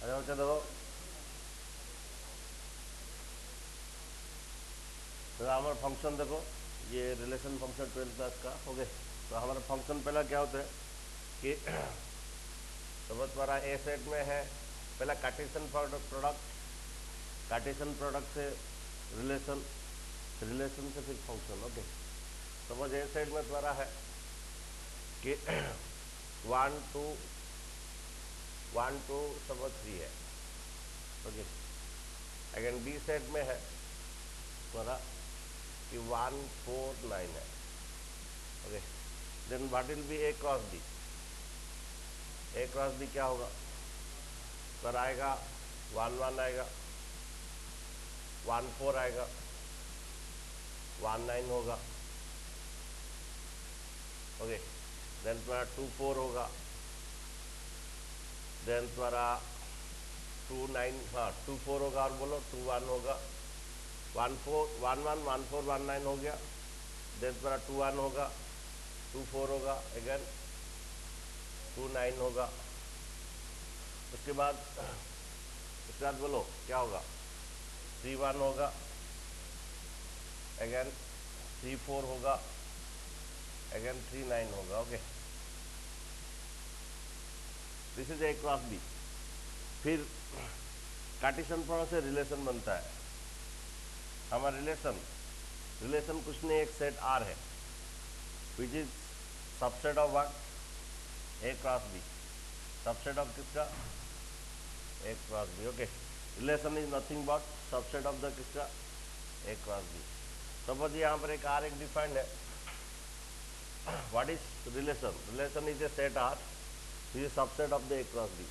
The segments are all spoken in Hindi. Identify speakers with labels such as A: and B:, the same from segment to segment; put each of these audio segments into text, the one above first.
A: अच्छा बच्चा देखो, तो हमारा फंक्शन देखो, ये रिलेशन फंक्शन 12 क्लास का हो गए। तो हमारा फंक्शन पहला क्या होता है कि तो तुम्हारा ए सेट में है पहला कार्टेशियन प्रोडक्ट, कार्टेशियन प्रोडक्ट से रिलेशन, रिलेशन से फिर फंक्शन। ओके, सपोज ए सेट में तुम्हारा है कि 1 2 1 2 सपोज 3 है। ओके, अगेन बी सेट में है तुम्हारा कि 1 4 9 है। Okay, then what will be A cross B? A cross B क्या होगा सर? आएगा 1 1 आएगा, 1 4 आएगा, 1 9 होगा। ओके, देन तुम्हारा 2 4 होगा, देन तुम्हारा 2 9, हाँ 2 4 होगा, और बोलो 2 1 होगा, 1 4 1 1 1 4 1 9 हो गया। देन तुम्हारा 2 1 होगा, 2 4 होगा, अगेन 2 9 होगा। उसके बाद बोलो क्या होगा? 3 1 होगा, अगेन 3 4 होगा, अगेन 3 9 होगा। Okay, this is A cross B. फिर कार्टेशियन प्रोडक्ट से रिलेशन बनता है। हमारा रिलेशन कुछ नहीं, एक सेट आर है which is subset of what? A cross B. Subset of किसका? A cross B. Okay, relation is nothing but subset of the किसका? A cross B. सपोज यहाँ पर एक आर एक डिफाइंड है। What is relation? Relation is a set R which is subset of the A cross B.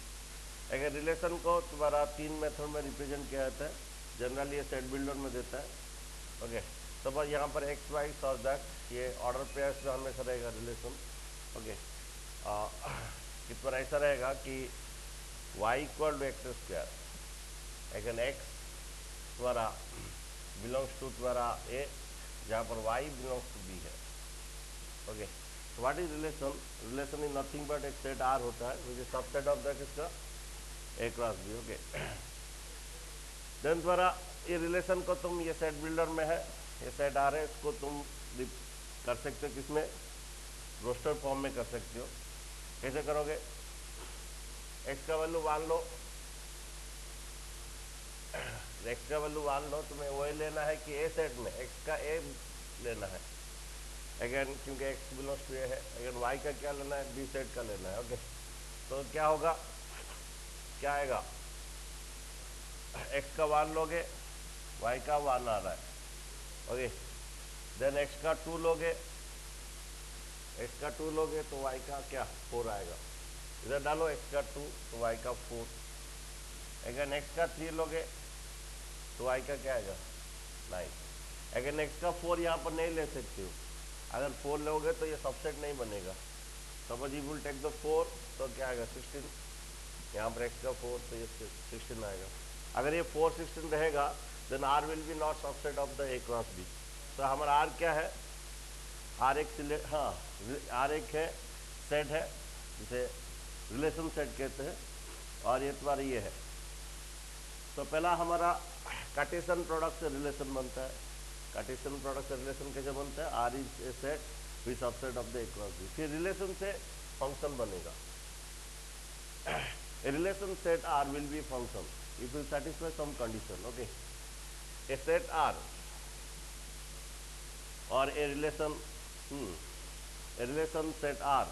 A: अगर रिलेशन को तुम्हारा 3 मेथड में रिप्रेजेंट किया जाता है, जनरली ये सेट बिल्डर में देता है। ओके, सपोज यहाँ पर एक्स वाई और दैट, ये ऑर्डर पेयर्स में हमेशा रहेगा रिलेशन। ओके, कि पर ऐसा रहेगा कि y equal to x square, again x तुम्हारा बिलोंग्स टू तुम्हारा ए, जहाँ पर y बिलोंग्स टू बी है। ओके, तो what is relation? Relation is nothing but एक सेट आर होता है which is subset of the किसका? A cross B. Okay, then तुम्हारा ये रिलेशन को तुम, ये सेट बिल्डर में है, ये सेट आर है, इसको तुम कर सकते हो किसमें? रोस्टर फॉर्म में कर सकते हो। कैसे करोगे? एक्स का वैल्यू 1 लो, एक्स का वैल्यू 1 लो, तुम्हें वही लेना है कि ए सेट में एक्स का ए लेना है, अगेन क्योंकि एक्स बिलोंग्स टू ए है। अगेन वाई का क्या लेना है? बी सेट का लेना है। ओके, तो क्या होगा, क्या आएगा? एक्स का 1 लोगे, वाई का 1 आ रहा है। ओके, देन एक्स का 2 लोगे, एक्स का 2 लोगे तो वाई का क्या? 4 आएगा। इधर डालो एक्स का 2 तो वाई का 4। अगर एक्स का 3 लोगे तो वाई का क्या आएगा? 9। अगर एक्स का 4 यहाँ पर नहीं ले सकते हो, अगर 4 लोगे तो ये सबसेट नहीं बनेगा। Suppose you will take the 4 तो क्या आएगा? 16। यहाँ पर एक्स का 4 तो ये 16 आएगा। अगर ये 4 16 रहेगा then R will be not subset of the A cross B. तो हमारा आर क्या है? आर एक हाँ, आर एक है, सेट है जिसे रिलेशन सेट कहते हैं, और ये तुम्हारा ये है। तो पहला हमारा कार्टेशियन प्रोडक्ट से रिलेशन बनता है। कार्टेशियन प्रोडक्ट से रिलेशन कैसे बनता है? R is a set with subset of the A cross B. फिर रिलेशन से फंक्शन बनेगा। A relation set R will be function if you satisfy some condition. Okay, a set R or a relation set R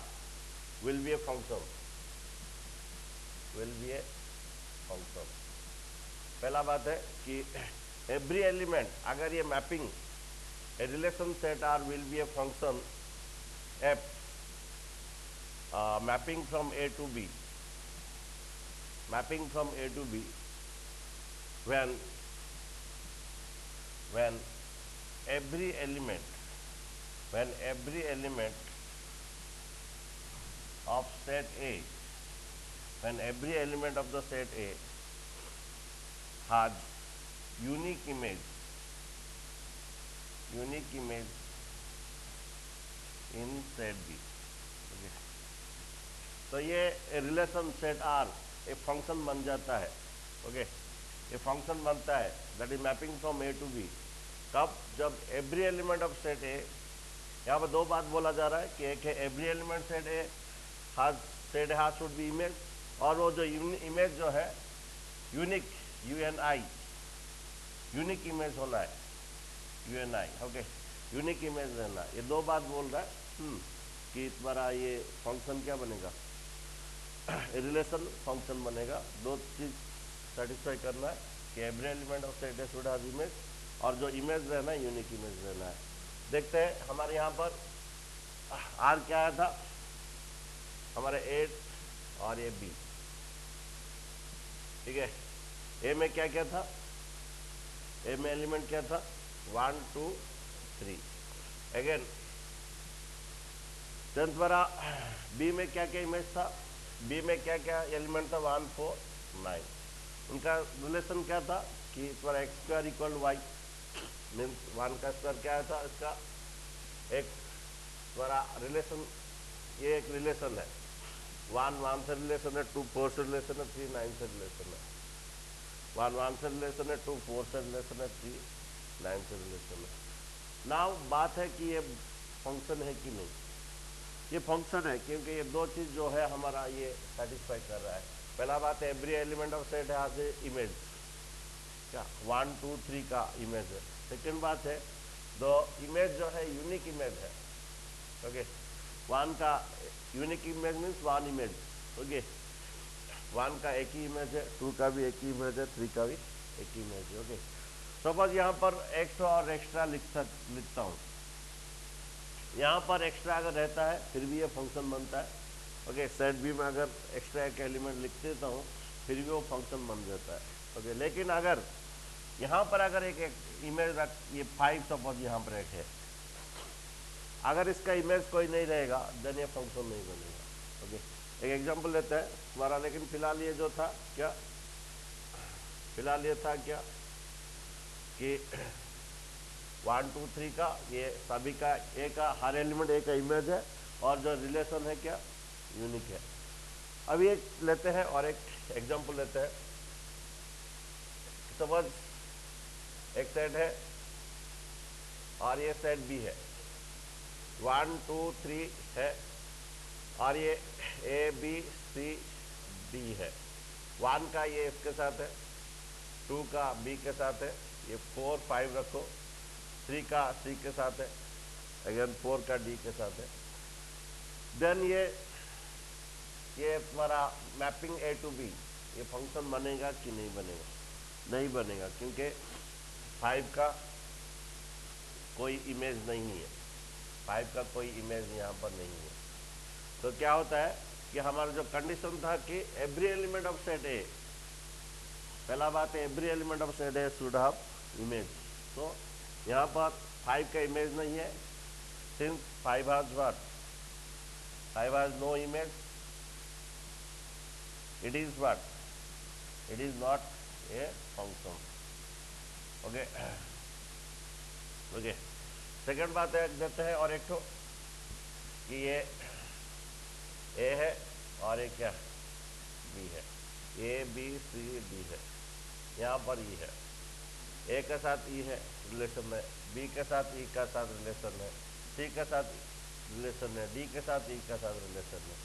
A: will be a function, will be a function. पहला बात है कि every element, अगर ये mapping, a relation set R will be a function f mapping from A to B, mapping from A to B when every element of set A, when every element of the set A has unique image in set B. Okay. तो ये रिलेशन सेट आर एक फंक्शन बन जाता है। ओके, ये फंक्शन बनता है, that is mapping from A to B. कब? जब every element of set A, यहाँ पर दो बात बोला जा रहा है कि एक है every element set A has should be image, और वो जो इमेज जो है यूनिक, UNI, यूनिक इमेज होना है, UNI। ओके, यूनिक इमेज रहना है। ये दो बात बोल रहा है कि तुम्हारा ये फंक्शन क्या बनेगा, रिलेशन फंक्शन बनेगा। दो चीज सेटिस्फाई करना है कि every element of set A should have image, और जो इमेज रहना है यूनिक इमेज रहना है। देखते हैं हमारे यहाँ पर आर क्या आया था, हमारे 8 और ये बी। ठीक है, ए में क्या क्या था, ए में एलिमेंट क्या था, 1 2 3। अगेन तुम्हारा बी में क्या क्या इमेज था, बी में क्या क्या एलिमेंट था, 1 4 9। उनका रिलेशन क्या था कि तुम्हारा x square equal y, means 1 का स्क्वायर क्या था इसका, एक तुम्हारा रिलेशन, ये एक रिलेशन है, 1 1 से रिलेशन है, 2 4 से रिलेशन है, 3 9 से रिलेशन है, 1 1 से रिलेशन है, 2 4 से रिलेशन है, 3 9 से रिलेशन है। नाउ बात है कि ये फंक्शन है कि नहीं। ये फंक्शन है क्योंकि ये दो चीज जो है हमारा ये सेटिस्फाई कर रहा है। पहला बात है every element of set has a image, क्या 1 2 3 का इमेज है। सेकंड बात है दो इमेज जो है यूनिक इमेज है। ओके, 1 का unique image means 1 image. Okay, 1 का एक ही इमेज है, 2 का भी एक ही इमेज है, 3 का भी एक ही इमेज है। ओके, सपोज यहाँ पर एक्स्ट्रा और एक्स्ट्रा लिखता हूँ, यहाँ पर एक्स्ट्रा अगर रहता है फिर भी ये फंक्शन बनता है। ओके, सेट बी में अगर एक्स्ट्रा एक एलिमेंट लिख देता हूँ फिर भी वो फंक्शन बन जाता है। ओके, लेकिन अगर यहाँ पर अगर एक इमेज रख, ये 5 सपोज यहाँ पर एक है, अगर इसका इमेज कोई नहीं रहेगा देन ये फंक्शन नहीं बनेगा। ओके, एक एग्जांपल लेते हैं तुम्हारा, लेकिन फिलहाल ये जो था क्या, फिलहाल ये था क्या कि 1 2 3 का ये सभी का ए का हर एलिमेंट ए का इमेज है, और जो रिलेशन है क्या, यूनिक है। अभी एक लेते हैं और एक एग्जांपल लेते हैं। सपोज एक सेट है और ये सेट बी है, 1 2 3 है, और ये ए बी सी डी है। 1 का ये इसके साथ है, 2 का बी के साथ है, ये 4 5 रखो, 3 का सी के साथ है, अगेन 4 का डी के साथ है। देन ये तुम्हारा मैपिंग ए टू बी, ये फंक्शन बनेगा कि नहीं बनेगा? नहीं बनेगा, क्योंकि 5 का कोई इमेज नहीं है, 5 का कोई इमेज यहाँ पर नहीं है। तो क्या होता है कि हमारा जो कंडीशन था कि every element of set A, पहला बात है every element of set A should have image. तो यहाँ पर 5 का इमेज नहीं है, since 5 has what, 5 has no image, it is what, it is not a function. Okay, okay, second बात है देते हैं और एक तो कि ये ए है और एक क्या, बी है, ए बी सी डी है, यहाँ पर ई है, ए के साथ ई है रिलेशन है, बी के साथ ई का साथ रिलेशन है, सी के साथ रिलेशन है, डी के साथ ई का साथ रिलेशन है।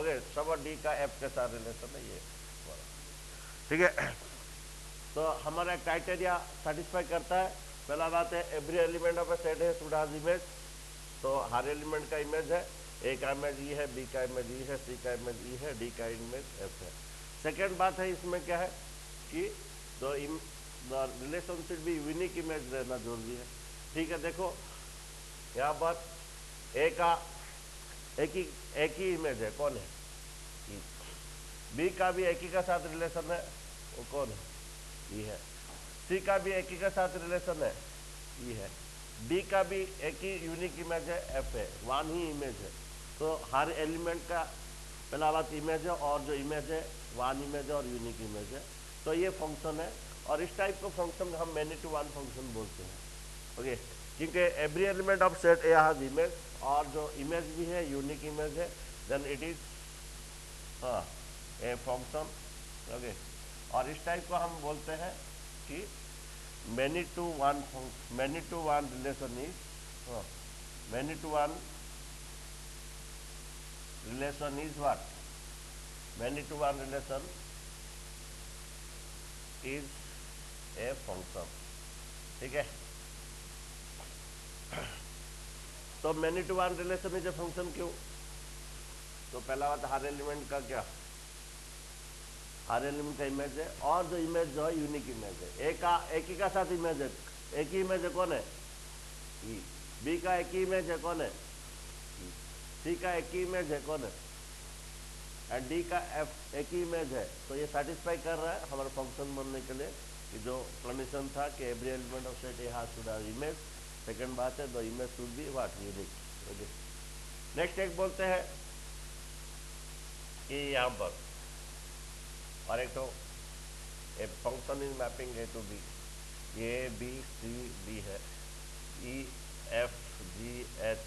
A: ओके, सब डी का एफ के साथ रिलेशन है, ये ठीक है। तो हमारा क्राइटेरिया सेटिस्फाई करता है। पहला बात है every element of A set है शुड हैव इमेज, तो हर एलिमेंट का इमेज है, ए का इमेज ई है, बी का इमेज ई है, सी का इमेज ई है, डी का इमेज एफ है। सेकेंड बात है इसमें क्या है कि तो relation should be unique image रहना जरूरी है। ठीक है, देखो यहाँ पर ए का एक ही इमेज है, कौन है, बी का भी एक ही का साथ रिलेशन है, वो कौन है, ई है, सी का भी एक ही का साथ रिलेशन है, ई है, डी का भी एक ही यूनिक इमेज है, एफ है, 1 ही इमेज है। तो हर एलिमेंट का पहला बात इमेज है, और जो इमेज है 1 इमेज है और यूनिक इमेज है। तो ये फंक्शन है, और इस टाइप का फंक्शन हम मैनी टू वन फंक्शन बोलते हैं। ओके, क्योंकि every element of set A has image, और जो इमेज भी है यूनिक इमेज है, then it is a function okay. और इस टाइप को हम बोलते हैं कि many to one relation is many to one relation is what? Many to one relation is a function. ठीक है, तो many to one relation is a function क्यों? तो पहला बात, हर एलिमेंट का क्या, हर एलिमेंट का इमेज है, और जो इमेज जो है यूनिक इमेज है। एक ही का साथ इमेज है, एक ही इमेज है, कौन है? ई। बी का एक ही इमेज है, कौन है? सी का एक ही इमेज है, कौन है? एंड डी का एफ एक ही इमेज है। तो ये सेटिस्फाई कर रहा है हमारे फंक्शन बनने के लिए कि जो कंडीशन था कि every element of set A has should have image. Second बात है, the image should be what? Unique. Okay, next एक बोलते हैं कि यहाँ पर और एक तो a function is mapping A to B, A B C D है, E F G H.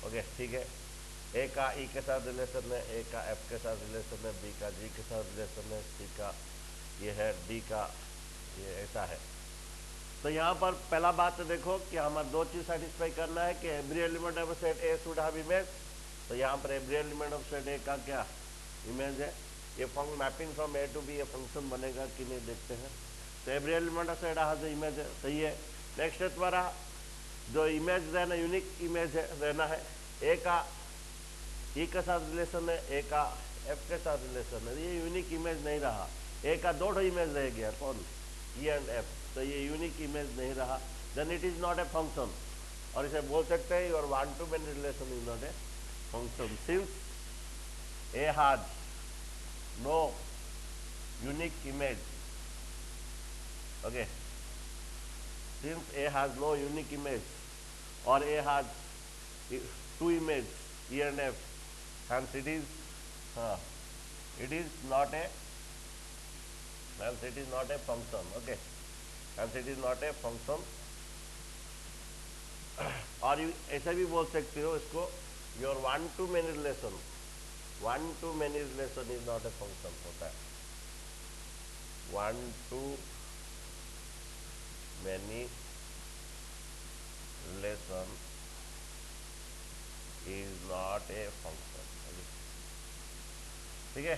A: Okay, ठीक है, ए का ई के साथ रिलेशन है, ए का एफ के साथ रिलेशन है, बी का जी के साथ रिलेशन है, सी का ये है, डी का ये ऐसा है। तो यहाँ पर पहला बात देखो कि हमें दो चीज सेटिस्फाई करना है कि every element of set A should have image. तो यहाँ पर every element of set A का क्या इमेज है? ये function mapping from A to B ये फंक्शन बनेगा कि नहीं देखते हैं। तो every element of set has image है, सही है। नेक्स्ट है तुम्हारा जो इमेज रहना, यूनिक इमेज है रहना है। ए का ई के साथ रिलेशन है, ए का एफ के साथ रिलेशन है, ये यूनिक इमेज नहीं रहा। ए का दो इमेज रह गया, कौन? E and F. तो ये यूनिक इमेज नहीं रहा, then it is not a function. और इसे बोल सकते हैं your one to many relation is not a function since A has no unique image. Okay, since A has no unique image or A has two image E and F, hence it is not a function. Okay, hence it is not a function. और ऐसा भी बोल सकते हो इसको, your one to many relation is not a function होता है। one to many relation is not a function। ठीक है,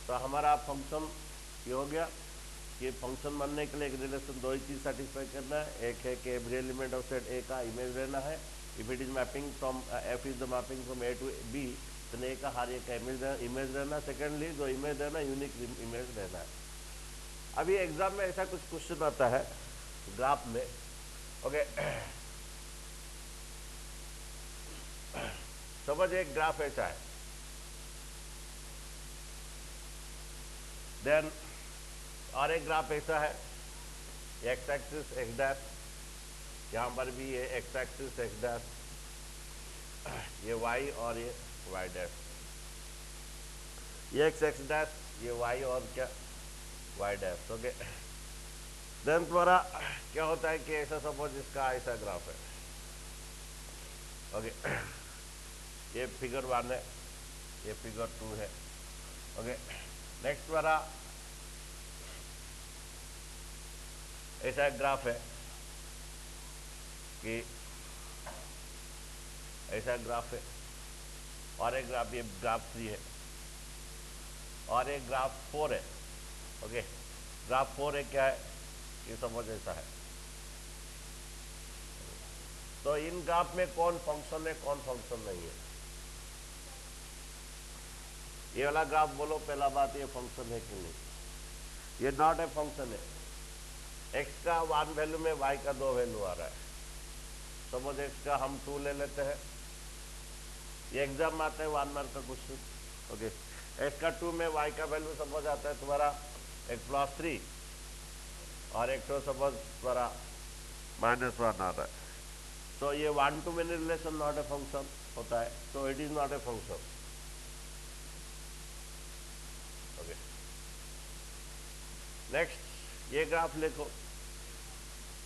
A: तो हमारा फंक्शन ये हो गया कि फंक्शन बनने के लिए एक रिलेशन दो ही चीज सेटिस्फाई करना है। एक है कि every element of set A का इमेज रहना है, if it is mapping from F is the mapping from A to B, तो ए का हर एक का इमेज रहना। सेकेंडली जो इमेज रहना यूनिक इमेज रहना है। अभी एग्जाम में ऐसा कुछ क्वेश्चन आता है ग्राफ में। ओके, सपोज एक ग्राफ ऐसा है, देन और एक ग्राफ ऐसा है, एक्स एक्सिस एक्स डैश, यहां पर भी ये एक्स एक्सिस एक्स डैश, ये वाई और ये वाई डैश, ये एक्स डैश, ये वाई और क्या वाई डैश। ओके, देन तुम्हारा क्या होता है कि ऐसा सपोज इसका ऐसा ग्राफ है। ओके, ये फिगर 1 है, ये फिगर 2 है। ओके, नेक्स्ट तुम्हारा ऐसा ग्राफ है कि ऐसा ग्राफ है, और एक ग्राफ, ये ग्राफ 3 है, और एक ग्राफ 4 है। ओके, ग्राफ 4 है क्या है, ये समझ ऐसा है। तो इन ग्राफ में कौन फंक्शन है कौन फंक्शन नहीं है? ये वाला ग्राफ बोलो, पहला बात ये फंक्शन है कि नहीं? ये नॉट ए फंक्शन है। एक्स का 1 वैल्यू में वाई का 2 वैल्यू आ रहा है। सपोज एक्स का हम 2 ले लेते हैं, ये एग्जाम आता है 1 मार्क का क्वेश्चन। ओके, एक्स का 2 में वाई का वैल्यू सपोज आता है तुम्हारा एक +3, और एक तो सपोज तुम्हारा -1 आ रहा है। तो ये 1 to many relation not a function होता है, तो it is not a function. Okay, next ये ग्राफ देखो,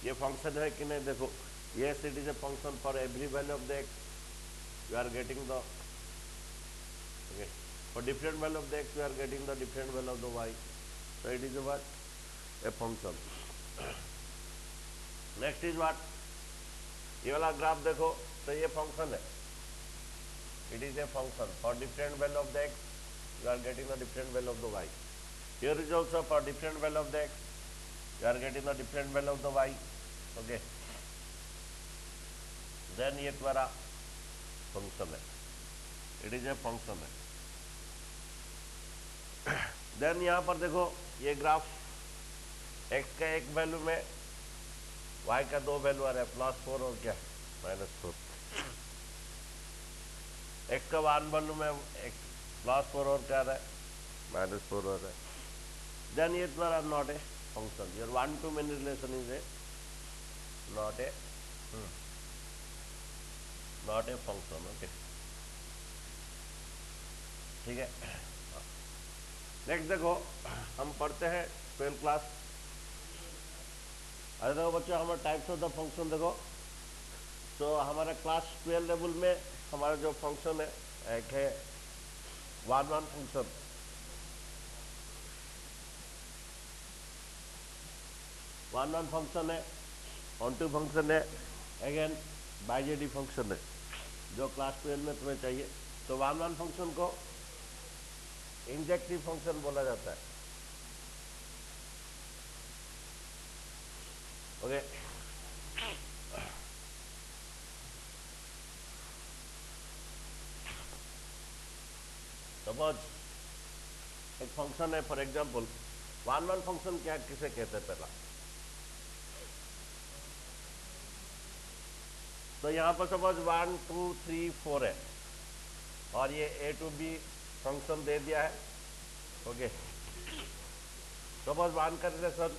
A: ये फंक्शन है कि नहीं देखो। Yes, it is a function for every value of the x you are getting the, okay, for different value of the x you are getting the different value of the y. so it is a what? A function. Next is what? ये वाला ग्राफ देखो तो ये फंक्शन है. It is a function. For different value of the x, you are getting the different value of the y. Here is also for different value of the x, you are getting the different value of the y. Okay. Then ये तुम्हारा फंक्शन है. It is a function है. Then यहाँ पर देखो ये ग्राफ x का एक वैल्यू में y का दो वैल्यू आ रहा है, +4 और क्या -4. x का वन वैल्यू में +4 और क्या आ रहा है, -4 हो रहा है. देन ये तुम्हारा not a function. Your 1-to-many relation is A not a function. Okay, ठीक है. नेक्स्ट देखो हम पढ़ते हैं 12th क्लास. अरे देखो बच्चों, हमारे टाइप्स ऑफ द फंक्शन देखो. तो हमारा क्लास 12 लेवल में हमारा जो फंक्शन है, एक है वन फंक्शन. वन फंक्शन है, ऑन-टू फंक्शन है, अगेन बाइजेडी फंक्शन है, जो क्लास 12 में तुम्हें चाहिए. तो वन फंक्शन को इंजेक्टिव फंक्शन बोला जाता है. ओके. सपोज एक फंक्शन है, फॉर एग्जांपल वन फंक्शन क्या किसे कहते हैं पहला. तो यहाँ पर सपोज 1, 2, 3, 4 है और ये a to b फंक्शन दे दिया है. ओके. सपोज 1 का रिलेशन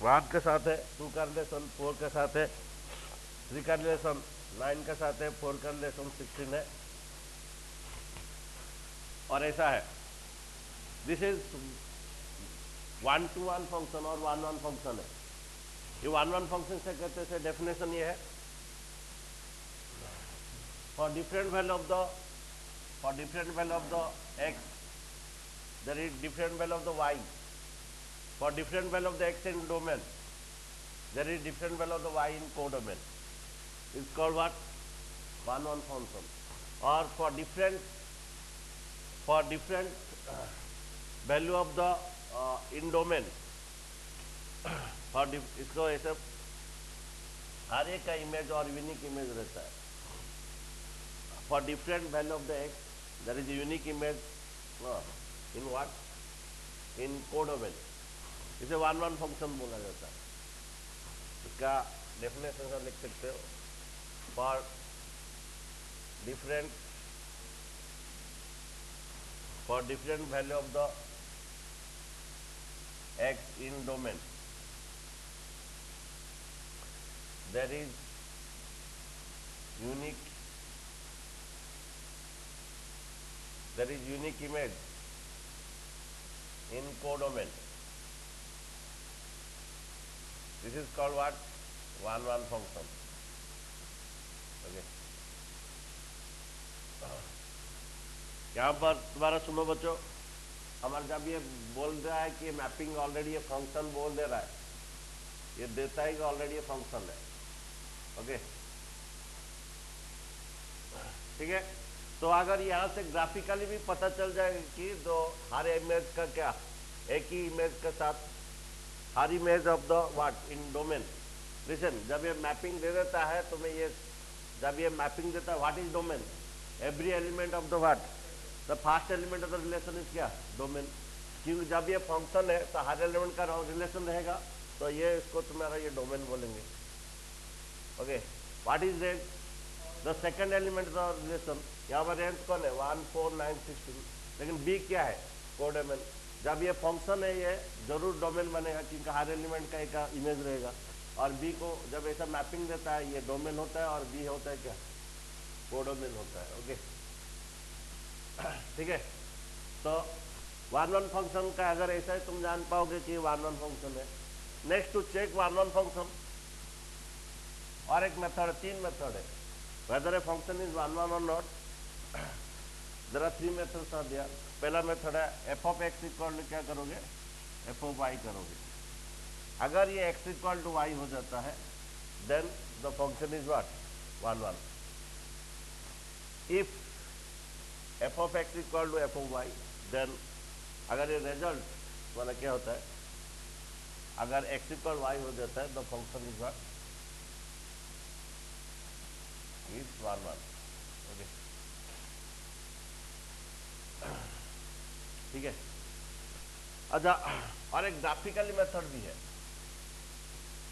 A: 1 के साथ है, 2 का रिलेशन 4 के साथ है, 3 का रिलेशन 9 के साथ है, 4 का रिलेशन 16 है, और ऐसा है. दिस इज 1-to-1 फंक्शन और 1-1 फंक्शन है. ये 1-1 फंक्शन से कहते हैं, डेफिनेशन ये है, for different value of the x, there is different value of the y. For different value of the x in domain, there is different value of the y in codomain. It's called what? 1-1 function. Or for different value of the in domain, इसको ऐसे हर एक का इमेज और यूनिक इमेज रहता है. For different value of the x, there is a unique image in what? In codomain. इसे 1-1 फंक्शन बोला जाता है. इसका डेफिनेशन लिख सकते हो. For different value of the x in domain, there is unique image in codomain. This is called what? 1-1 function. Okay. यहाँ पर तुम्हारा सुनो बच्चों, हमारा जब ये बोल रहा है कि मैपिंग ऑलरेडी ये फंक्शन बोल दे रहा है, ये देता है कि ऑलरेडी ये फंक्शन है. ओके, ठीक है. तो अगर यहाँ से ग्राफिकली भी पता चल जाएगा कि तो हर इमेज का क्या, एक ही इमेज के साथ हर image of the what in domain. Listen, जब ये मैपिंग दे देता है तो मैं ये जब ये मैपिंग देता है, what is domain? Every element of the what, the first element of the relation is क्या? डोमेन. क्योंकि जब ये फंक्शन है तो हर एलिमेंट का रिलेशन रहेगा, तो ये इसको तुम्हारा ये डोमेन बोलेंगे. Okay. What is range? The second element of relation. यहाँ पर रेंज कौन है? 1, 4, 9, 16. लेकिन बी क्या है? कोडोमेन. जब ये फंक्शन है ये जरूर डोमेन बनेगा, क्योंकि हर एलिमेंट का एक इमेज रहेगा. और बी को जब ऐसा मैपिंग देता है, ये डोमेन होता है, और बी होता है क्या? कोडोमेन होता है. ओके, ठीक है. तो 1-1 फंक्शन का अगर ऐसा है तुम जान पाओगे कि 1-1 फंक्शन है. नेक्स्ट टू चेक 1-1 फंक्शन, और एक मेथड, 3 मेथड है. वेदर ए फंक्शन इज 1-1 और not, there are 3 methods are there. पहला मेथड है f of x equal to क्या करोगे? एफ ऑफ वाई करोगे। अगर ये x इक्वल टू वाई हो जाता है then the function is what 1 1। If f of x equal to F of Y then अगर ये रिजल्ट वाला क्या होता है, अगर x इक्वल वाई हो जाता है the function is what is 1 1। Okay, ठीक है। अच्छा, और एक ग्राफिकल मेथड भी है।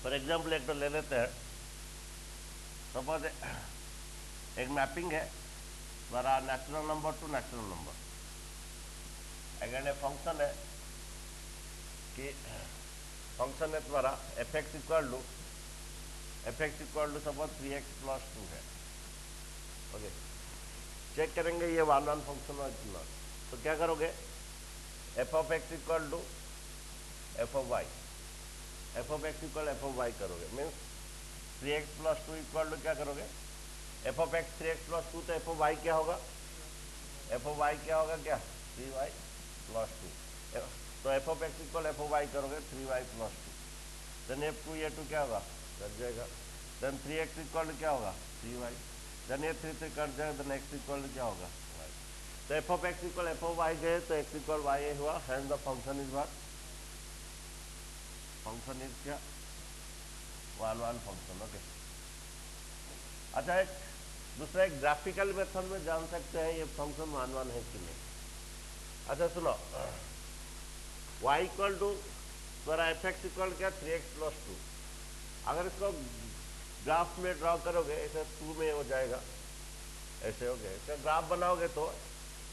A: फॉर एग्जाम्पल एक तो ले लेते हैं, सपोज एक मैपिंग है हमारा natural number to natural number. अगर एक फंक्शन है कि फंक्शन है तुम्हारा f x equal to suppose 3x plus 2 है। ओके, चेक करेंगे ये 1 1 फंक्शन है कि नॉट। तो क्या करोगे, F of x equal to F of Y, F of x equal F of Y करोगे। Means 3x plus 2 equal to क्या करोगे, F of x 3x plus 2, तो एफ ऑफ वाई क्या होगा, एफ ऑफ वाई क्या होगा, क्या 3y प्लस 2। तो f of x equal F of Y करोगे 3y plus 2, then f to ये टू क्या होगा, कट जाएगा। देन 3x इक्वल क्या होगा 3y, देन ये 3 से कट जाएगा, देन x इक्वल क्या होगा y। तो f of x equal F of y गए तो x इक्वल वाई हुआ, hence the function is what, function is क्या 1 1 फंक्शन। ओके, अच्छा एक दूसरा एक ग्राफिकल मेथड में जान सकते हैं ये फंक्शन 1 1 है कि नहीं। अच्छा सुनो, y इक्वल टू तुम्हारा एफ एक्स इक्वल क्या 3x प्लस 2। अगर इसको ग्राफ में ड्रॉ करोगे ऐसे 2 में हो जाएगा, ऐसे हो गया। इसका ग्राफ बनाओगे तो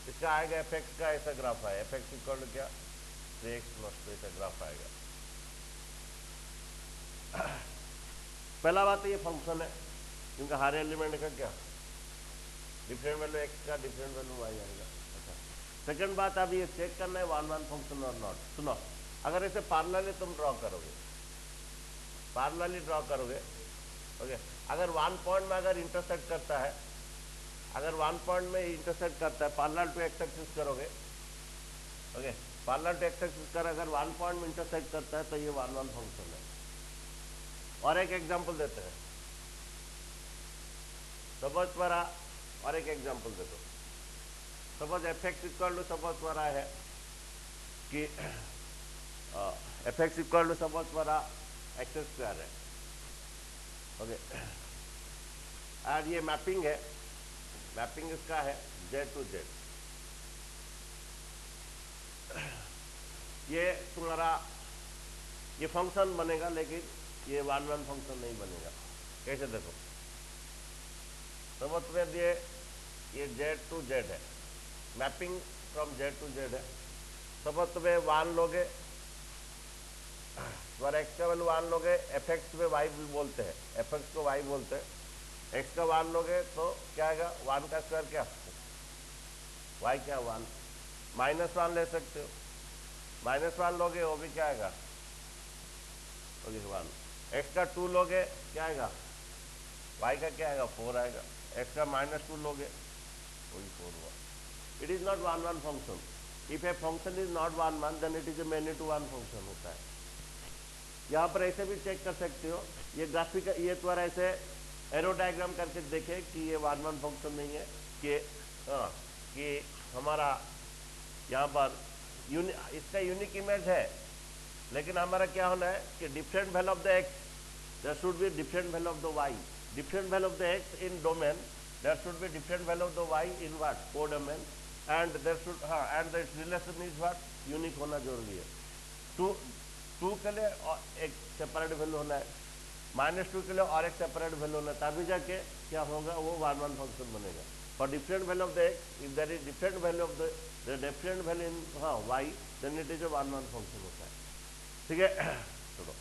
A: इसका आएगा एफ एक्स का ऐसा ग्राफ आएगा, एफ एक्स इक्वल टू क्या 3x प्लस 2 ऐसा ग्राफ आएगा। पहला बात तो ये फंक्शन है क्योंकि हर एलिमेंट का क्या डिफरेंट वैल्यू एक्स का डिफरेंट वैल्यू वाई आएगा। अच्छा, सेकंड बात अब ये चेक करना है 1 1 फंक्शन और नॉट। सुनो, अगर इसे पैरेलली तुम ड्रॉ करोगे, पैरेलली ड्रॉ करोगे, ओके, अगर 1 पॉइंट में अगर इंटरसेक्ट करता है, अगर 1 पॉइंट में इंटरसेक्ट करता है, पैरेलल टू एक्स एक्सिस करोगे, okay, parallel to x axis कर अगर 1 पॉइंट में इंटरसेक्ट करता है तो ये 1 1 फंक्शन है। और एक एग्जांपल देते हैं, सपोज तुम्हारा, और एक एग्जांपल दे दो, suppose f x equal to suppose तुम्हारा है कि f x equal to suppose तुम्हारा एक्स स्क्वायर है। ओके, और ये मैपिंग है, मैपिंग इसका है जेड टू जेड। ये तुम्हारा ये फंक्शन बनेगा लेकिन ये 1 1 फंक्शन नहीं बनेगा। कैसे देखो, सपोज तुम्हें दिए ये जेड टू जेड है, mapping from Z to Z है। सपोज तुम्हें 1 लोगे, तुम्हारा एक्स का वैल्यू 1 लोगे, एफ एक्स में वाई बोलते हैं, एफ एक्स को वाई बोलते हैं, एक्स का 1 लोगे तो क्या आएगा 1 का स्क्वायर क्या वाई क्या 1, -1 ले सकते हो, -1 लोगे वो भी क्या आएगा ओके 1। एक्स का 2 लोगे क्या आएगा, वाई का क्या आएगा 4 आएगा, एक्स का -2 लोगे वही 4 हुआ। It is not 1 1 function. If a function is not 1 1 then it is a many to 1 function होता है। यहाँ पर ऐसे भी चेक कर सकते हो, ये ग्राफिक ये तुम्हारा ऐसे एरो डायग्राम करके देखे कि ये 1 1 फंक्शन नहीं है, कि हमारा यहाँ पर इसका यूनिक इमेज है, लेकिन हमारा क्या होना है कि different value of the x there should be different value of the y, different value of the x in domain there should be different value of the y in what codomain, and there should and the relation is what unique होना जरूरी है। 2 के लिए एक सेपरेट वैल्यू होना है, -2 के लिए और एक सेपरेट वैल्यू होना है, तभी जाके क्या होगा वो 1 1 फंक्शन बनेगा। For different value of the x if there is different value of the different value in y then it is a 1 1 function होता है। ठीक है, चलो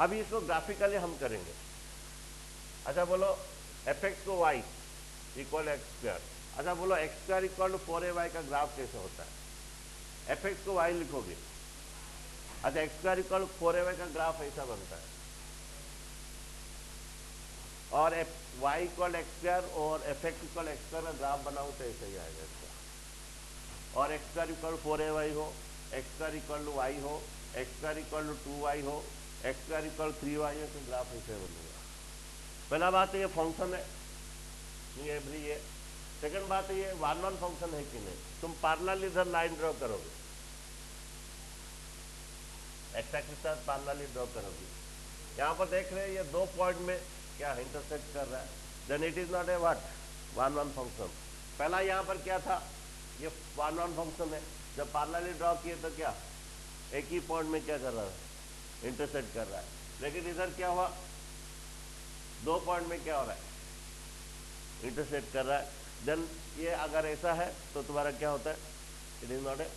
A: अभी इसको ग्राफिकली हम करेंगे। अच्छा बोलो एफ एक्स को वाई इक्वल एक्स स्क्वायर। अच्छा बोलो x square equal to 4ay का ग्राफ कैसे होता है। एफ एक्स को वाई लिखोगे, अच्छा एक्स स्क्वायर इक्वल 4ay का ग्राफ ऐसा बनता है, और F Y equal X square और F x equal X square का ग्राफ बनाओ तो ऐसा ही आएगा इसका। और एक्स स्क्वायर इक्वल 4ay हो X square equal to Y हो, X square equal to 2y हो, एक्स स्क्वायर इक्वल 3y हो, तो ग्राफ ऐसे बनेगा। पहला बात है ये फंक्शन है, एवरी ये। सेकंड बात है ये वन वन फंक्शन है कि नहीं। तुम पैरेलल इधर लाइन ड्रॉ करोगे, एक्स एक्सिस के साथ पैरेलली ड्रॉ करोगे। यहाँ पर देख रहे हैं ये दो पॉइंट में क्या इंटरसेक्ट कर रहा है, then it is not a what one one function. पहला यहाँ पर क्या था, ये वन वन फंक्शन है। जब पैरेलली ड्रॉ किए तो क्या एक ही पॉइंट में क्या कर रहा है, इंटरसेक्ट कर रहा है। लेकिन इधर क्या हुआ, दो पॉइंट में क्या हो रहा है, इंटरसेक्ट कर रहा है। देन ये अगर ऐसा है तो तुम्हारा क्या होता है, it is not A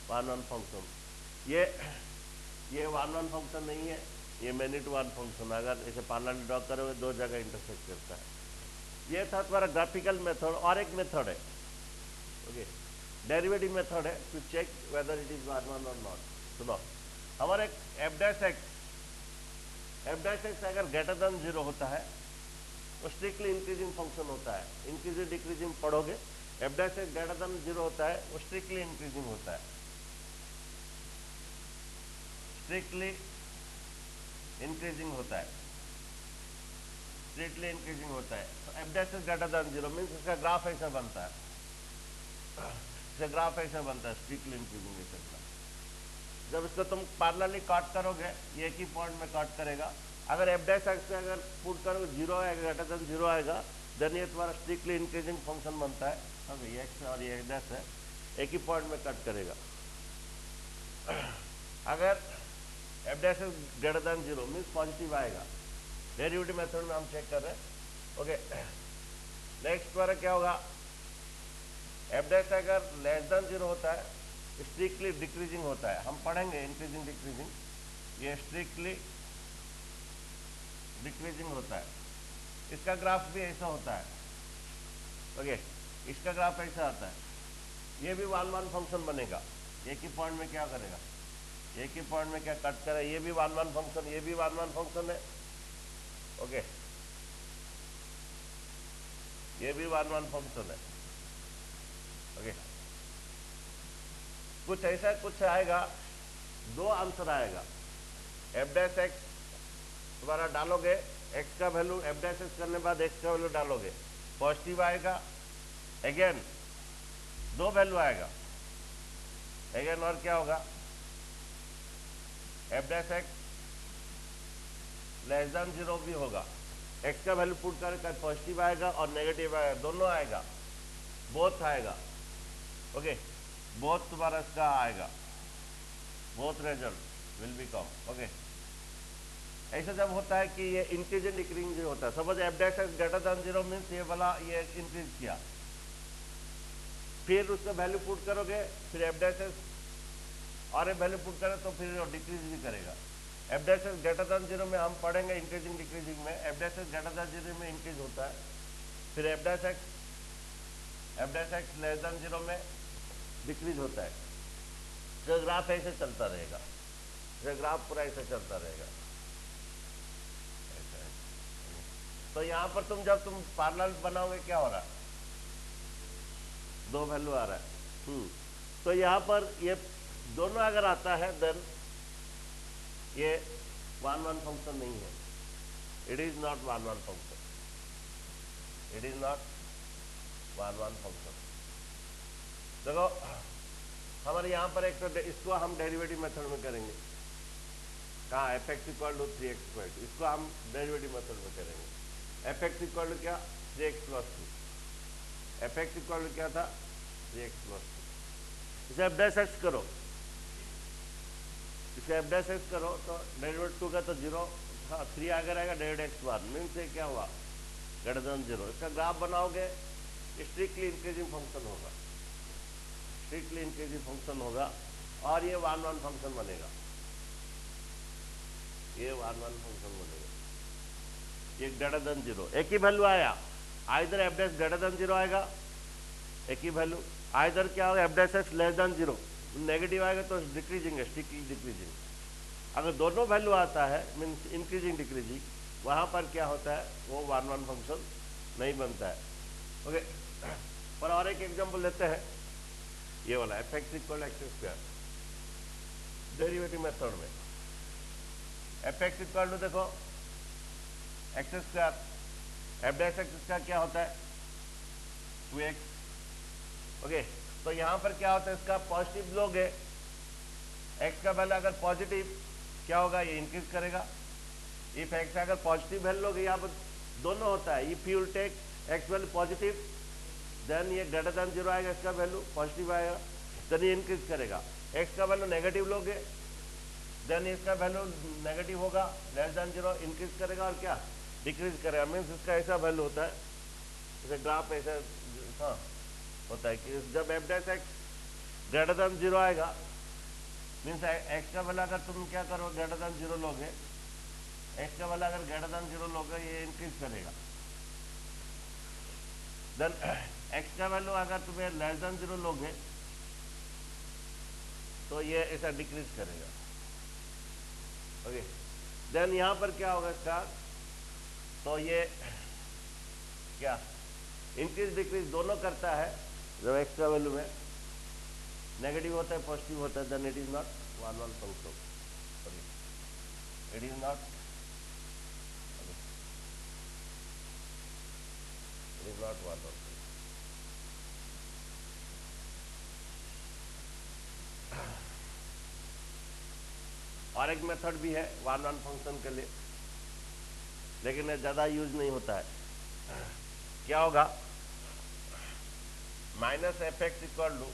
A: one one function. ये वन वन फंक्शन नहीं है, ये मैनी टू वन फंक्शन। अगर इसे पैरेलली ड्रॉ करोगे दो जगह इंटरसेक्ट करता है। ये था तुम्हारा ग्राफिकल मेथड। और एक मेथड है, ओके, डेरिवेटिव मेथड है to check whether it is one one और नॉट। सुनो, हमारा एक एफ डैश एक्स अगर ग्रेटर देन 0 होता है तो स्ट्रिक्टली इंक्रीजिंग फंक्शन होता है। इंक्रीजिंग डिक्रीजिंग पढ़ोगे, f dash x greater than 0 होता है वो स्ट्रिक्टली इंक्रीजिंग होता है, स्ट्रिक्टली इंक्रीजिंग होता है, स्ट्रिक्टली इंक्रीजिंग होता है। तो F dash x greater than 0 means इसका ग्राफ ऐसा बनता है, इसका ग्राफ ऐसा बनता है, स्ट्रिक्टली इंक्रीजिंग ऐसा ग्राफ। जब इसको तुम पैरेलली काट करोगे, ये एक ही पॉइंट में काट करेगा। अगर एफ डैश एक्स से अगर पुट करोगे 0 आएगा, ग्रेटर देन 0 आएगा, देन ये तुम्हारा स्ट्रिक्टली इंक्रीजिंग फंक्शन बनता है। अब ये एक्स और ये एफ डैश है, एक ही पॉइंट में कट करेगा। अगर F dash x greater than 0 means positive आएगा। डेरिवेटिव मेथड में हम चेक कर रहे हैं, ओके। नेक्स्ट तुम्हारा क्या होगा, एफ डैश अगर लेस देन 0 होता है स्ट्रिक्टली डिक्रीजिंग होता है। हम पढ़ेंगे इंक्रीजिंग डिक्रीजिंग, ये स्ट्रिक्टली डिक्रीजिंग होता है। इसका ग्राफ भी ऐसा होता है, ओके, इसका ग्राफ ऐसा आता है। ये भी वन वन फंक्शन बनेगा, एक ही पॉइंट में क्या करेगा, एक ही पॉइंट में क्या कट करेगा। ये भी वन वन फंक्शन, ये भी वन वन फंक्शन है, ओके, ये भी वन वन फंक्शन है, ओके। कुछ ऐसा कुछ आएगा, दो आंसर आएगा। एफ डैश एक्स तुम्हारा डालोगे, एक्स का वैल्यू एफ डैश एक्स करने बाद एक्स का वैल्यू डालोगे, पॉजिटिव आएगा। अगेन दो वैल्यू आएगा, अगेन और क्या होगा, F dash x less than 0 भी होगा। एक्स का वैल्यू पुट करके पॉजिटिव आएगा और नेगेटिव आएगा, दोनों आएगा, बोथ आएगा, ओके, बोथ तुम्हारा इसका आएगा, both result will be come, okay. ऐसा जब होता है कि ये इंक्रीजिंग डिक्रीजिंग जो होता है, suppose F dash x greater than 0 means ये वाला ये इंक्रीज किया, फिर उसका वैल्यू पुट करोगे, फिर एफ डैश एक्स और एक वैल्यू पुट करें तो फिर डिक्रीज भी करेगा। F dash x greater than 0 में हम पढ़ेंगे इंक्रीजिंग डिक्रीजिंग में, F dash x greater than 0 में इंक्रीज होता है, फिर F dash x less than 0 में डिक्रीज होता है। तो ग्राफ ऐसे चलता रहेगा, जो ग्राफ पूरा ऐसे चलता रहेगा। तो यहाँ पर जब तुम पैरेलल बनाओगे क्या हो रहा है, दो वैल्यू आ रहा है। तो यहाँ पर ये दोनों अगर आता है देन ये वन वन फंक्शन नहीं है, it is not one one function, it is not one one function. देखो हमारे यहाँ पर एक तो इसको हम डेरिवेटिव मेथड में करेंगे, कहाँ F x equal to 3x², इसको हम डेरिवेटिव मेथड में करेंगे। एफ एक्स इक्वल टू क्या 3x + 2, F x equal to क्या था 3x + 2। इसे एफ डैश एक्स करो, इसे एफ डैश एक्स करो तो डेरिवेटिव 2 का तो 0, हाँ 3 अगर आएगा डेरिवेटिव x1 मीन्स से क्या हुआ ग्रेटर देन 0। इसका ग्राफ बनाओगे स्ट्रिक्टली इंक्रीजिंग फंक्शन होगा, स्ट्रिक्टली इंक्रीजिंग फंक्शन होगा और ये वन वन फंक्शन बनेगा, ये वन वन फंक्शन बनेगा। ये ग्रेटर देन 0, एक ही वैल्यू आया, either F dash greater than 0 आएगा, एक ही वैल्यू, आइदर क्या होगा F dash x less than 0, negative आएगा तो डिक्रीजिंग है, स्ट्रिक्टली डिक्रीजिंग। अगर दोनों वैल्यू आता है मीन्स इंक्रीजिंग डिक्रीजिंग, वहाँ पर क्या होता है वो वन वन फंक्शन नहीं बनता है, ओके। पर और एक एग्जाम्पल लेते हैं, ये वाला F x equal x²। Derivative method में एफ एक्स इक्वल टू देखो x square, F dash x square क्या होता है 2x। ओके, तो यहां पर क्या होता है, इसका पॉजिटिव लोगे एक्स का वैल्यू अगर पॉजिटिव क्या होगा, ये इंक्रीज करेगा। इफ एक्स अगर पॉजिटिव वैल्यू लोगे, यहाँ पर दोनों होता है, if you take x value positive then ये ग्रेटर देन 0 आएगा, इसका वैल्यू पॉजिटिव आएगा, देन ये इंक्रीज करेगा। एक्स का वैल्यू नेगेटिव लोगे देन इसका वैल्यू नेगेटिव होगा, लेस देन 0 इंक्रीज करेगा और क्या डिक्रीज करेगा। मीन्स इसका ऐसा वैल्यू होता है, जैसे ग्राफ ऐसा हाँ होता है कि जब F dash x greater than 0 आएगा, मीन्स एक्स का वैल्यू अगर तुम क्या करो ग्रेटर देन 0 लोगे, एक्स का वैल्यू अगर ग्रेटर देन 0 लोगे ये इंक्रीज करेगा। देन एक्स का वैल्यू अगर तुम्हें लेस देन 0 लोगे तो ये ऐसा डिक्रीज करेगा। ओके, देन यहां पर क्या होगा इसका, तो ये क्या इंक्रीज डिक्रीज दोनों करता है। जब एक्स का वैल्यू में नेगेटिव होता है पॉजिटिव होता है, then it is not one one function, it is not one one. और एक मेथड भी है वन वन फंक्शन के लिए, लेकिन ये ज्यादा यूज नहीं होता है। क्या होगा, minus f x equal to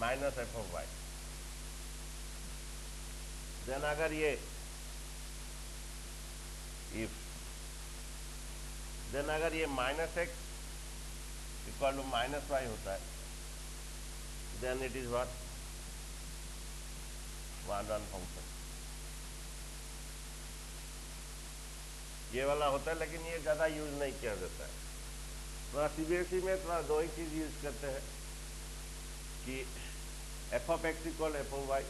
A: minus f of Y. Then अगर ये इफ देन अगर ये minus x equal to minus y होता है, then it is what one one function. ये वाला होता है, लेकिन ये ज्यादा यूज नहीं किया जाता है। थोड़ा सीबीएसई में थोड़ा दो ही चीज यूज करते हैं कि f of x equal F of y,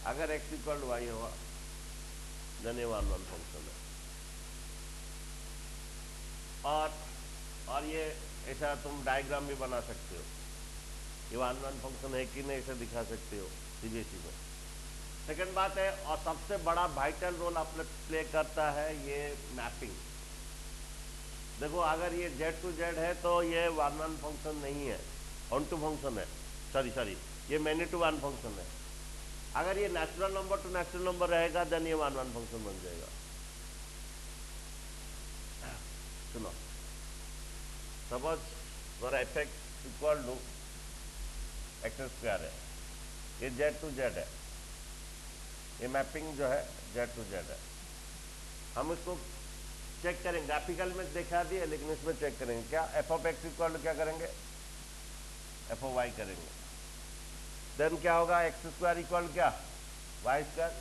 A: अगर एक्स इक्वल टू वाई हुआ देन ये वन वन फंक्शन है। और ये ऐसा तुम डायग्राम भी बना सकते हो, ये वन वन फंक्शन है कि नहीं ऐसे दिखा सकते हो सीबीएसई में। सेकंड बात है, और सबसे बड़ा वाइटल रोल प्ले करता है ये मैपिंग। देखो अगर ये जेड टू जेड है तो ये वन वन फंक्शन नहीं है, ऑन टू फंक्शन है, सॉरी ये मैनी टू वन फंक्शन है। अगर ये natural number to natural number रहेगा देन ये वन वन फंक्शन बन जाएगा। सुनो, सपोज मेरा f x equal to x square है, ये जेड टू जेड है, ये मैपिंग जो है जेड टू जेड है। हम इसको चेक करेंगे, ग्राफिकल में दिखा दिए लेकिन इसमें चेक करेंगे क्या, f of x equal to क्या करेंगे एफ ऑफ वाई करेंगे। देन क्या होगा, एक्स स्क्वायर इक्वल क्या y square,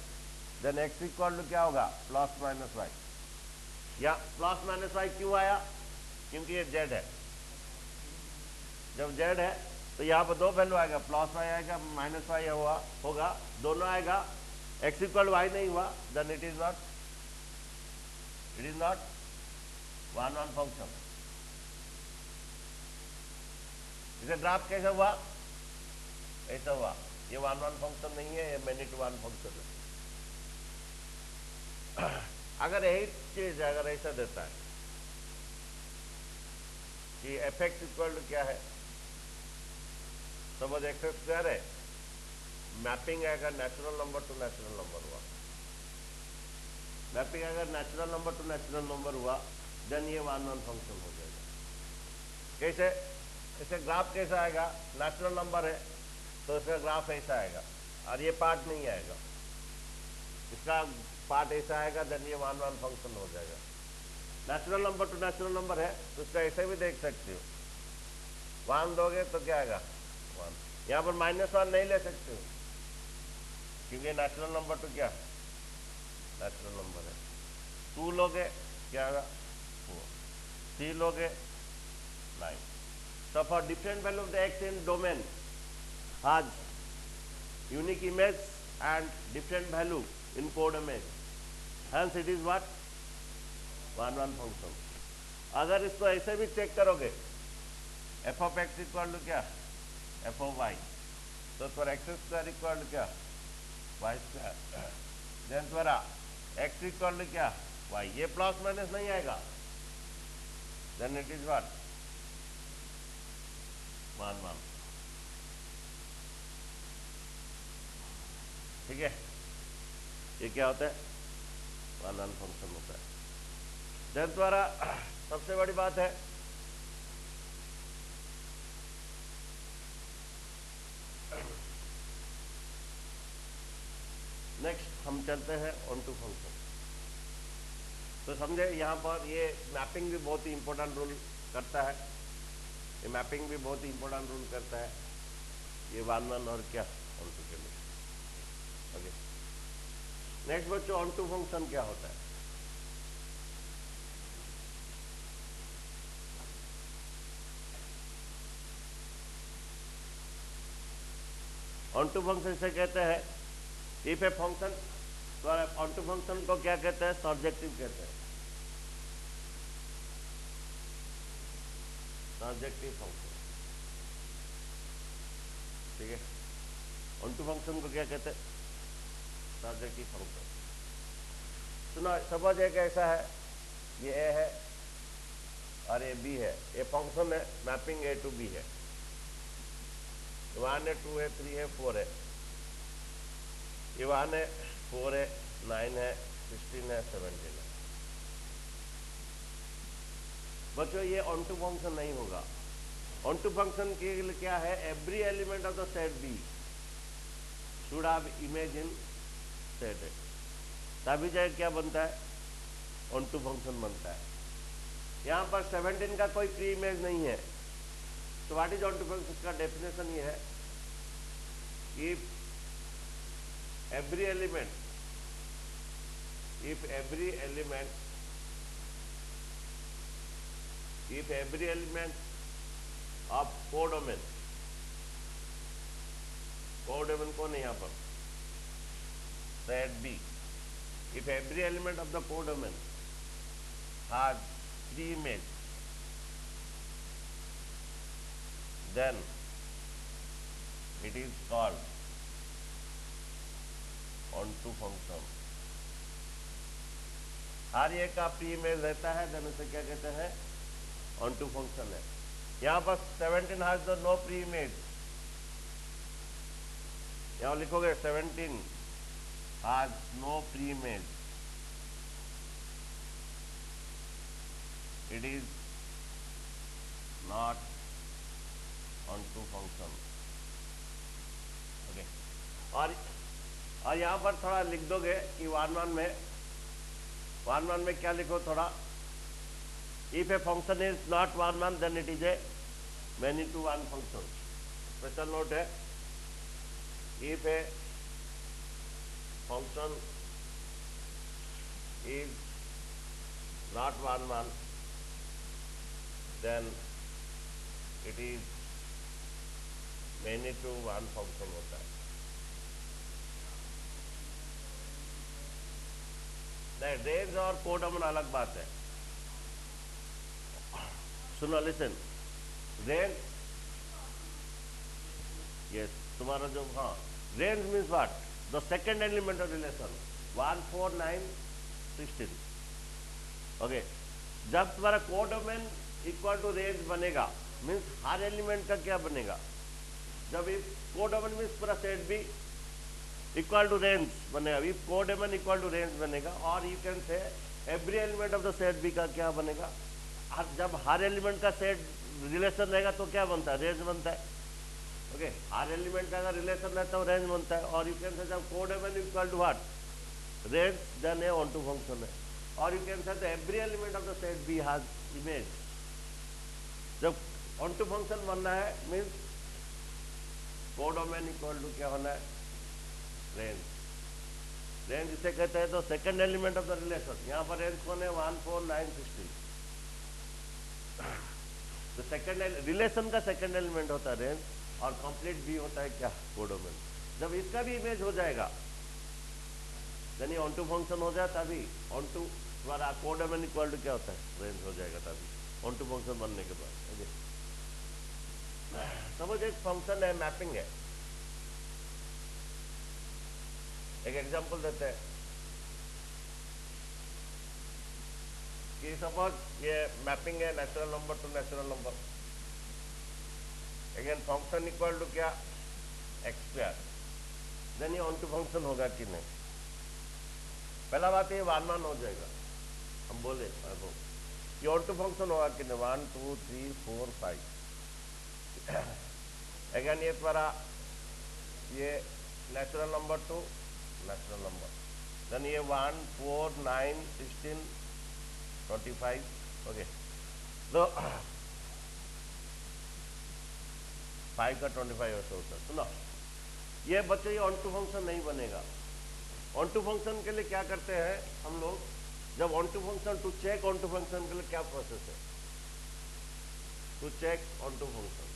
A: then x equal to क्या होगा प्लस माइनस वाई। या प्लस माइनस वाई क्यों आया, क्योंकि ये जेड है। जब जेड है तो यहाँ पर दो वैल्यू आएगा, प्लस वाई आएगा माइनस वाई होगा, दोनों आएगा। एक्स इक्वल वाई नहीं हुआ then it is not one one function. इसे ग्राफ कैसे हुआ, ऐसा हुआ, ये वन वन फंक्शन नहीं है, ये मैनी टू वन फंक्शन है। अगर यही चीज अगर ऐसा देता है कि एफ एक्स इक्वल टू क्या है, सपोज एक्स स्क्वायर है, मैपिंग अगर natural number to natural number हुआ, मैपिंग अगर natural number to natural number हुआ देन ये वन वन फंक्शन हो जाएगा। कैसे, इसे ग्राफ कैसा आएगा, नेचुरल नंबर है तो इसका ग्राफ ऐसा आएगा और ये पार्ट नहीं आएगा, इसका पार्ट ऐसा आएगा, देन ये वन वन फंक्शन हो जाएगा। Natural number to natural number है तो इसका ऐसे भी देख सकते हो, वन दोगे तो क्या आएगा वन, यहाँ पर माइनस वन नहीं ले सकते हो क्योंकि नेचुरल नंबर टू क्या नेचुरल नंबर है। टू लोगे क्या होगा 4, 3 लोगे 9। So for different value of the x in domain has unique image and different value in codomain, hence it is what one one function. अगर इसको ऐसे भी चेक करोगे, F of x equal to क्या एफ ऑफ वाई, तो तुम्हारा एक्स स्क्वायर इक्वल टू क्या, वाई स्क्वायर। देन तुम्हारा एक्स इक्वल टू क्या, वाई। ये प्लस माइनस नहीं आएगा, देन इट इज व्हाट, 1 1। ठीक है, ये क्या होता है, 1 1 फंक्शन होता है। देन तुम्हारा सबसे बड़ी बात है नेक्स्ट हम चलते हैं ऑन टू फंक्शन। तो समझे यहाँ पर ये मैपिंग भी बहुत ही इंपॉर्टेंट रोल करता है, ये मैपिंग भी बहुत ही इंपॉर्टेंट रोल करता है, ये 1 1 और क्या ऑन टू के लिए। ओके, नेक्स्ट बच्चों ऑन टू फंक्शन क्या होता है। ऑन टू फंक्शन से कहते हैं इफ ए फंक्शन, तो ऑन टू फंक्शन को क्या कहते हैं, सर्जेक्टिव कहते हैं, सर्जेक्टिव फंक्शन। ठीक है, ऑन टू फंक्शन को क्या कहते हैं, सर्जेक्टिव फंक्शन। सुना, सपोज एक ऐसा है, ये ए है और ये बी है, ये फंक्शन है, मैपिंग ए टू बी है, 1 है, 2 है, 3 है, 4 है, ये 1 है, 4 है, 9 है, 16 है, 17 है। बच्चों ये ऑन टू फंक्शन नहीं होगा। ऑन टू फंक्शन के लिए क्या है, every element of the set B should have image in set A, तभी जाए क्या बनता है, ऑन टू फंक्शन बनता है। यहाँ पर 17 का कोई प्री इमेज नहीं है, तो what is onto function का डेफिनेशन ये है, if every element if every element of codomain कौन है यहाँ पर, set B, if every element of the codomain has three image, then it is called onto function. हर एक का प्री इमेज रहता है, देन उसे क्या कहते हैं, ऑन टू फंक्शन है। यहाँ पर 17 has the no preimage, यहाँ लिखोगे 17 has no preimage, it is not onto function. Okay, और यहाँ पर थोड़ा लिख दोगे कि 1 1 में क्या लिखो थोड़ा, if a function is not 1 1 then it is a many to one function. Special note है, if a function is not 1 1 then it is many to one function होता है। रेंज और कोडोमेन अलग बात है, सुनो, लिसन। रेंज, यस, तुम्हारा जो, हाँ, range means what, the second element of relation 1 4 9 16। Okay, जब तुम्हारा कोडोमेन इक्वल टू रेंज बनेगा, मीन्स हर एलिमेंट का क्या बनेगा, जब कोडोमेन मीन्स पूरा सेट भी इक्वल टू रेंज बनेगा, if codomain equal to range बनेगा, और you can say every element of the set B का क्या बनेगा, जब हर एलिमेंट का सेट रिलेशन रहेगा तो क्या बनता है, रेंज बनता है। ओके, हर एलिमेंट का अगर रिलेशन रहता है तो रेंज बनता है, और यू कैन से जब codomain equal to what, range, then a onto function है, और you can say every element of the set B has image. जब ऑन टू फंक्शन बनना है मीन्स कोडोमेन इक्वल टू क्या होना है, रेंज। रेंज जिसे कहते हैं तो second element of the relation, यहाँ पर रेंज कौन है, 1 4 9 16। तो सेकंड रिलेशन का सेकंड एलिमेंट होता है रेंज, और कंप्लीट भी होता है क्या, कोडोमेन। जब इसका भी इमेज हो जाएगा यानी ऑन टू फंक्शन हो जाए, तभी ऑन टू द्वारा कोडोमेन इक्वल टू क्या होता है, रेंज हो जाएगा, तभी ऑन टू फंक्शन बनने के बाद। समझ, एक फंक्शन है, मैपिंग है, एक एग्जांपल देते हैं कि सपोज ये मैपिंग है natural number to natural number. Again function equal to क्या, एक्स स्क्वायर। देन ये ऑन टू फंक्शन होगा कि नहीं? पहला बात ये 1 1 हो जाएगा। हम बोले ये ऑन टू फंक्शन होगा कि नहीं? 1 2 3 4 5। अगेन ये तुम्हारा ये natural number to natural number. Then ये 1 4 9 16 25। ओके, तो 5 का 25 ऐसा होता है। सुनो, ये बच्चों ये ऑन टू फंक्शन नहीं बनेगा। ऑन टू फंक्शन के लिए क्या करते हैं हम लोग? जब onto function, to check onto function के लिए क्या प्रोसेस है? To check onto function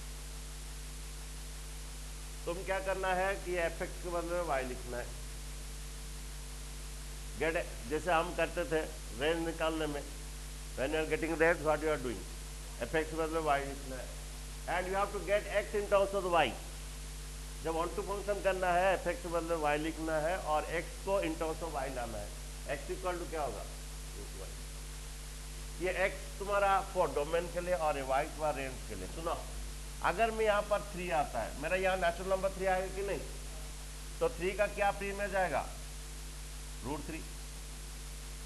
A: तुम क्या करना है कि एफएक्स के बदले में वाई लिखना है। गेट, जैसे हम करते थे रेंज निकालने में, when you are getting range what you are doing, F X के बदले वाई लिखना है and you have to get X in terms of Y. जब ऑन टू फंक्शन करना है एफएक्स के बदले वाई लिखना है और एक्स को इन टर्म्स ऑफ वाई लाना है। एक्स इक्वल टू क्या होगा? ये एक्स तुम्हारा फॉर डोमेन के लिए और वाई तुम्हारा रेंज के लिए। सुनो, अगर मैं यहाँ पर 3 आता है, मेरा यहाँ नेचुरल नंबर 3 आएगा कि नहीं? तो 3 का क्या प्री इमेज आएगा? √3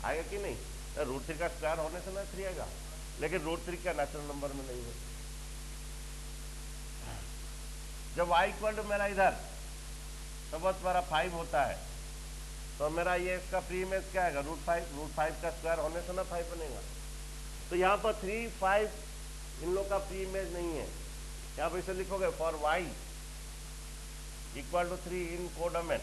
A: आएगा कि नहीं? √3 का स्क्वायर होने से ना 3 आएगा, लेकिन √3 का नेचुरल नंबर में नहीं है। जब y इक्वल टू मेरा इधर सपोज तुम्हारा 5 होता है, तो मेरा ये इसका प्री इमेज क्या आएगा? √5 का स्क्वायर होने से ना 5 बनेगा। तो यहाँ पर 3 5 इन लोग का प्री इमेज नहीं है। यहाँ पर इसे लिखोगे for y equal to 3 in codomain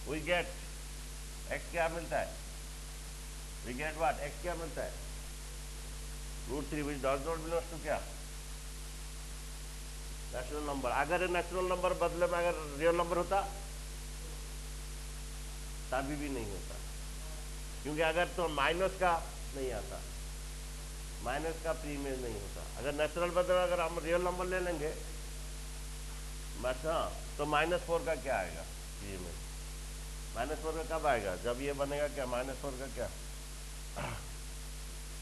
A: we get x क्या मिलता है? We get what? x क्या मिलता है? √3 which does not belongs to क्या? Natural number. अगर नेचुरल नंबर बदले में अगर रियल नंबर होता तभी भी नहीं होता, क्योंकि अगर तो माइनस का नहीं आता, माइनस का प्री इमेज नहीं होता। अगर नेचुरल बदले में अगर हम रियल नंबर ले लेंगे हाँ, तो -4 का क्या आएगा प्री इमेज? -4 का कब आएगा? जब ये बनेगा क्या? -4 का क्या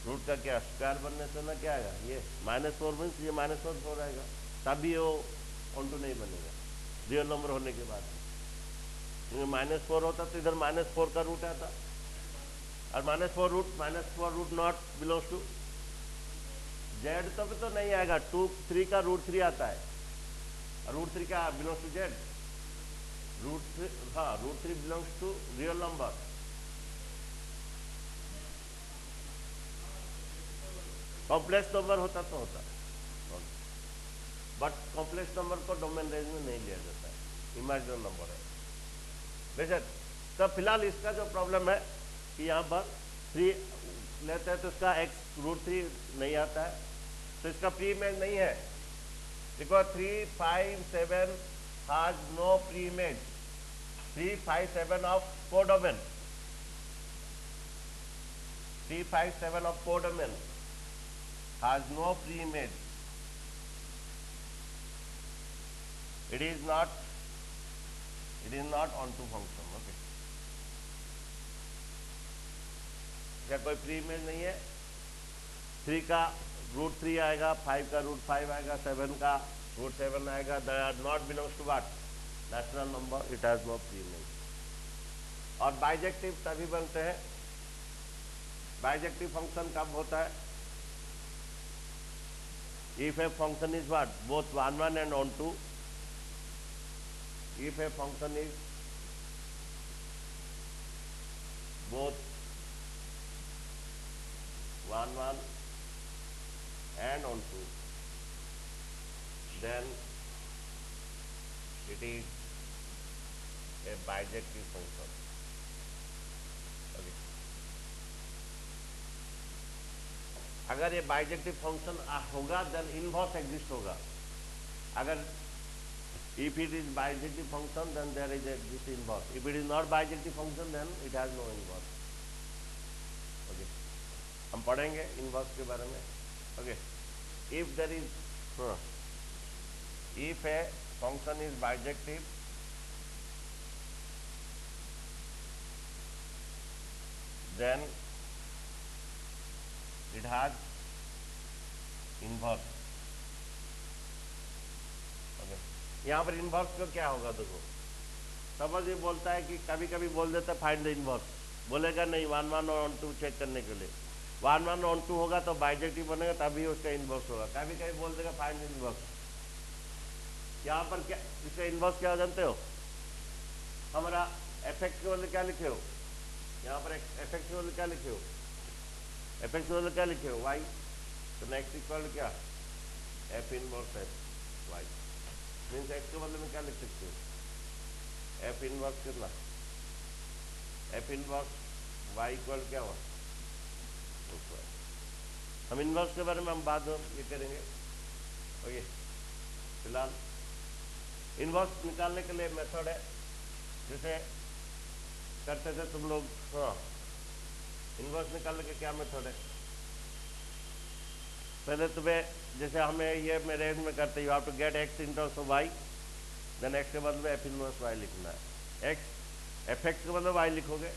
A: रूट का क्या स्क्वायर बनने से ना क्या आएगा? ये -4 मीन्स ये -4 आएगा, तभी वो ऑन टू नहीं बनेगा रियल नंबर होने के बाद। क्योंकि -4 होता तो इधर -4 का रूट आता, और -4 root not belongs to Z, तब तो नहीं आएगा। 2 3 का √3 आता है, और √3 का belongs to Z. √3 belongs to real number. Complex number होता तो होता, बट कॉम्प्लेक्स नंबर को डोमेन रेंज में नहीं लिया जाता है, इमेजिनरी नंबर है बेशक। तो फिलहाल इसका जो प्रॉब्लम है कि यहाँ पर 3 लेते हैं तो इसका x √3 नहीं आता है, तो इसका प्री इमेज नहीं है। देखो 3 5 7 has no pre image. 3 5 7 of codomain, 3 5 7 of codomain has no pre-image. It is not onto function. Okay, क्या कोई प्री-इमेज नहीं है? 3 का √3 आएगा, 5 का √5 आएगा, 7 का √7 आएगा। They are not belongs to what? Natural number. It has no pre-image. और बाइजेक्टिव तभी बनते हैं। बाइजेक्टिव फंक्शन कब होता है? If a function is what? Both on one and on two. If a function is both on one and on two, then it is a bijective function. Okay. अगर ये बाइजेक्टिव फंक्शन होगा देन इनवर्स एग्जिस्ट होगा। अगर if it is bijective function then there is exist inverse. If it is not bijective function then it has no inverse. Okay, हम पढ़ेंगे इनवर्स के बारे में। Okay, if there is if a function is bijective, then it has inverse. okay. यहाँ पर इनवर्स का क्या होगा देखो, सपोज ये बोलता है कि कभी कभी बोल देता है फाइंड द इनवर्स, बोलेगा नहीं 1 1 और 1 2 चेक करने के लिए 1 1 और 2 होगा तो बाइजेक्टिव बनेगा तभी उसका इनवर्स होगा। कभी कभी बोल देगा फाइंड द इनवर्स। यहाँ पर क्या इसका इनवर्स क्या जानते हो, हमारा एफएक्स के बदले क्या लिखे हो, यहाँ पर एफएक्स के बदले क्या लिखे हो, एफएक्स के बदले क्या लिखे हो वाई, तो नेक्स्ट इक्वल क्या F inverse F Y, means X के बदले में क्या लिख सकते हो एफ इनवर्स कितना, एफ इनवर्स वाई इक्वल क्या हुआ। हम इनवर्स के बारे में हम बाद में ये करेंगे। ओके, फिलहाल इनवर्स निकालने के लिए मेथड है जैसे करते थे तुम लोग। हाँ, इनवर्स निकालने के क्या मेथड है, पहले तुम्हें जैसे हमें ये मेरे में करते you have to get X in terms of Y, then X के बदले में एफ इनवर्स वाई लिखना है। एक्स एफ एक्स के बदले वाई लिखोगे,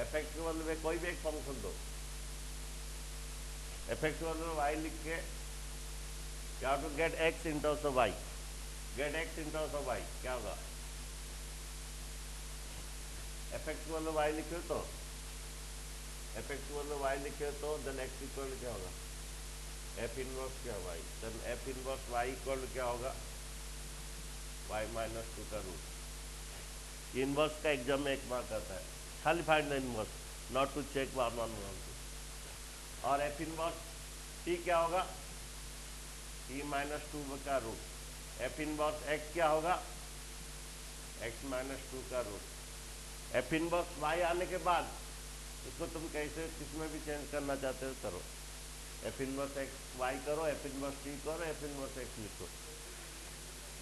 A: एफ एक्स के बदले में कोई भी एक फंक्शन दो, एफ एक्स के बदले में वाई लिख के you have to get X in terms of Y, get X in terms of Y क्या होगा, एफ एक्स के बदले वाई लिखे तो एफ एक्स के बदले वाई लिखे तो देन एक्स इक्वल क्या होगा एफ इनवर्स क्या Y, then F inverse Y equal क्या होगा वाई माइनस 2 का रूट। इनवर्स का एग्जाम में 1 मार्क आता है, खाली find the inverse, not to check 1 1 1 2। और एफ इनवर्स टी क्या होगा टी माइनस 2 का रूट, एफ इनवर्स एक्स क्या होगा एक्स माइनस 2 का रूट। एफ इनवर्स वाई आने के बाद इसको तुम कैसे किसमें भी चेंज करना चाहते हो करो, एफ इनवर्स एक्स वाई करो, एफ इनवर्स टी करो, एफ इनवर्स एक्स लिखो।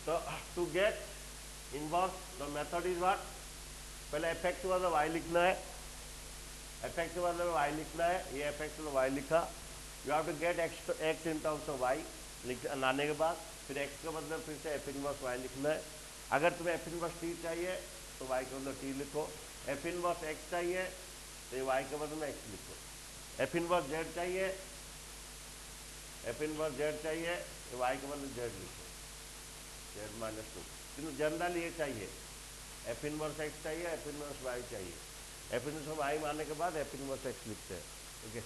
A: तो to get inverse the method is what, पहले एफ एक्स के बदले वाई लिखना है, एफ एक्स के बदले वाई लिखना है, ये एफ एक्स के वाई लिखा, you have to get X in terms of Y लाने के बाद फिर एक्स के बदले फिर से एफ इनवर्स वाई लिखना है। अगर तुम्हें एफ इनवर्स टी चाहिए तो वाई के बदले टी लिखो, एफ इनवर्स एक्स चाहिए तो ये वाई के बदले में एक्स लिखो, एफ इनवर्स जेड चाहिए, एफ इनवर्स जेड चाहिए तो वाई के बदले जेड लिखो, जेड माइनस 2। किंतु जनरल ये चाहिए एफ इनवर्स एक्स चाहिए, एफ इनवर्स वाई चाहिए, एफ इनवर्स वाई मानने के बाद एफ इनवर्स एक्स लिखते हैं। ओके।